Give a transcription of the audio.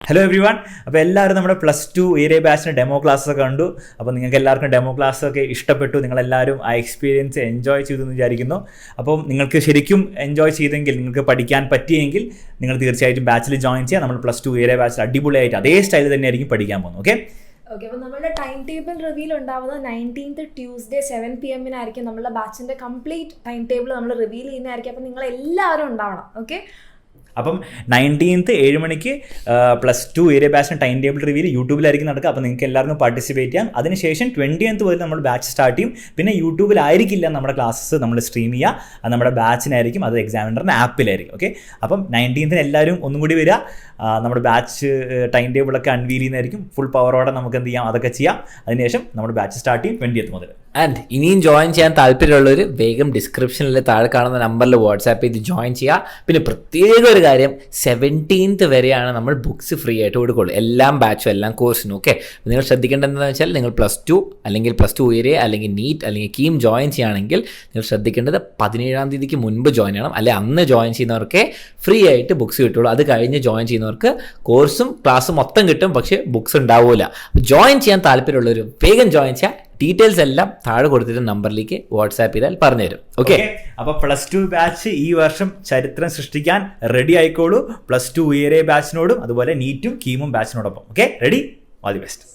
Hello every one. അപ്പോൾ എല്ലാവരും നമ്മുടെ +2 ഏരിയ ബാച്ചിന് ഡെമോ ക്ലാസ്സൊക്കെ കണ്ടു. അപ്പോൾ നിങ്ങൾക്ക് എല്ലാവർക്കും ഡെമോ ക്ലാസ്സൊക്കെ ഇഷ്ടപ്പെട്ടു. നിങ്ങളെല്ലാവരും ആ എക്സ്പീരിയൻസ് എൻജോയ് ചെയ്തു എന്ന് വിചാരിക്കുന്നു. അപ്പം നിങ്ങൾക്ക് ശരിക്കും എൻജോയ് ചെയ്തെങ്കിൽ, നിങ്ങൾക്ക് പഠിക്കാൻ പറ്റിയെങ്കിൽ നിങ്ങൾ തീർച്ചയായിട്ടും ബാച്ചിൽ ജോയിൻ ചെയ്യുക. നമ്മൾ +2 ഏരിയ ബാച്ചിൽ അടിപൊളിയായിട്ട് അതേ സ്റ്റൈൽ തന്നെയായിരിക്കും പഠിക്കാൻ പോകുന്നത്. ഓക്കെ, അപ്പോൾ നമ്മുടെ ടൈം ടേബിൾ റിവീൽ ഉണ്ടാവുന്നത് 19th ട്യൂസ്ഡേ 7 PM നമ്മുടെ ബാച്ചിൻ്റെ കംപ്ലീറ്റ് ടൈം ടേബിൾ നമ്മൾ റിവീൽ ചെയ്യുന്നതായിരിക്കും. അപ്പോൾ നിങ്ങൾ എല്ലാവരും ഉണ്ടാവണം. ഓക്കെ, അപ്പം 19th 7 മണിക്ക് +2 ഏരിയ ബാച്ചിന് ടൈം ടേബിൾ റിവീൽ യൂട്യൂബിലായിരിക്കും നടക്കുക. അപ്പോൾ നിങ്ങൾക്ക് എല്ലാവർക്കും പാർട്ടിസിപ്പേറ്റ് ചെയ്യാം. അതിനുശേഷം 20th മുതൽ നമ്മൾ ബാച്ച് സ്റ്റാർട്ട് ചെയ്യും. പിന്നെ യൂട്യൂബിലായിരിക്കില്ല നമ്മുടെ ക്ലാസ്സസ് നമ്മൾ സ്ട്രീം ചെയ്യുക, അത് നമ്മുടെ ബാച്ചിനായിരിക്കും, അത് എക്സാമിനറിൻ്റെ ആപ്പിലായിരിക്കും. ഓക്കെ, അപ്പം 19th എല്ലാവരും ഒന്നും കൂടി വരിക. നമ്മുടെ ബാച്ച് ടൈം ടേബിളൊക്കെ അൺവീൽ ചെയ്യുന്നതായിരിക്കും. ഫുൾ പവറോടെ നമുക്ക് എന്ത് ചെയ്യാം, അതൊക്കെ ചെയ്യാം. അതിനുശേഷം നമ്മുടെ ബാച്ച് സ്റ്റാർട്ട് ചെയ്യും 20th മുതൽ. ആൻഡ് ഇനിയും ജോയിൻ ചെയ്യാൻ താല്പര്യമുള്ളവർ വേഗം ഡിസ്ക്രിപ്ഷനിൽ താഴെ കാണുന്ന നമ്പറിൽ വാട്സാപ്പ് ചെയ്ത് ജോയിൻ ചെയ്യുക. പിന്നെ പ്രത്യേക ഒരു കാര്യം, 17th വരെയാണ് നമ്മൾ ബുക്സ് ഫ്രീ ആയിട്ട് കൊടുക്കുള്ളൂ, എല്ലാം ബാച്ചും എല്ലാം കോഴ്സിനും. ഓക്കെ, നിങ്ങൾ ശ്രദ്ധിക്കേണ്ടത് എന്താണെന്ന് വെച്ചാൽ, നിങ്ങൾ +2 അല്ലെങ്കിൽ +2 ഏരിയ അല്ലെങ്കിൽ നീറ്റ് അല്ലെങ്കിൽ കീം ജോയിൻ ചെയ്യുകയാണെങ്കിൽ നിങ്ങൾ ശ്രദ്ധിക്കേണ്ടത് 17ാം തീയതിക്ക് മുൻപ് ജോയിൻ ചെയ്യണം. അല്ലെങ്കിൽ അന്ന് ജോയിൻ ചെയ്യുന്നവർക്ക് ഫ്രീ ആയിട്ട് ബുക്സ് കിട്ടുള്ളൂ. അത് കഴിഞ്ഞ് ജോയിൻ ചെയ്യുന്നവർക്ക് കോഴ്സും ക്ലാസ്സും മൊത്തം കിട്ടും, പക്ഷേ ബുക്സ് ഉണ്ടാവില്ല. ജോയിൻ ചെയ്യാൻ താല്പര്യമുള്ളവർ വേഗം ജോയിൻ ചെയ്യുക. ഡീറ്റെയിൽസ് എല്ലാം താഴെ കൊടുത്തിട്ട് നമ്പറിലേക്ക് വാട്സാപ്പ് ചെയ്താൽ പറഞ്ഞുതരും. ഓക്കെ, അപ്പോൾ +2 ബാച്ച് ഈ വർഷം ചരിത്രം സൃഷ്ടിക്കാൻ റെഡി ആയിക്കോളൂ. +2 ഏരിയ ബാച്ചിനോടും അതുപോലെ നീറ്റും കീമും ബാച്ചിനോടൊപ്പം. Okay, ready? All the best.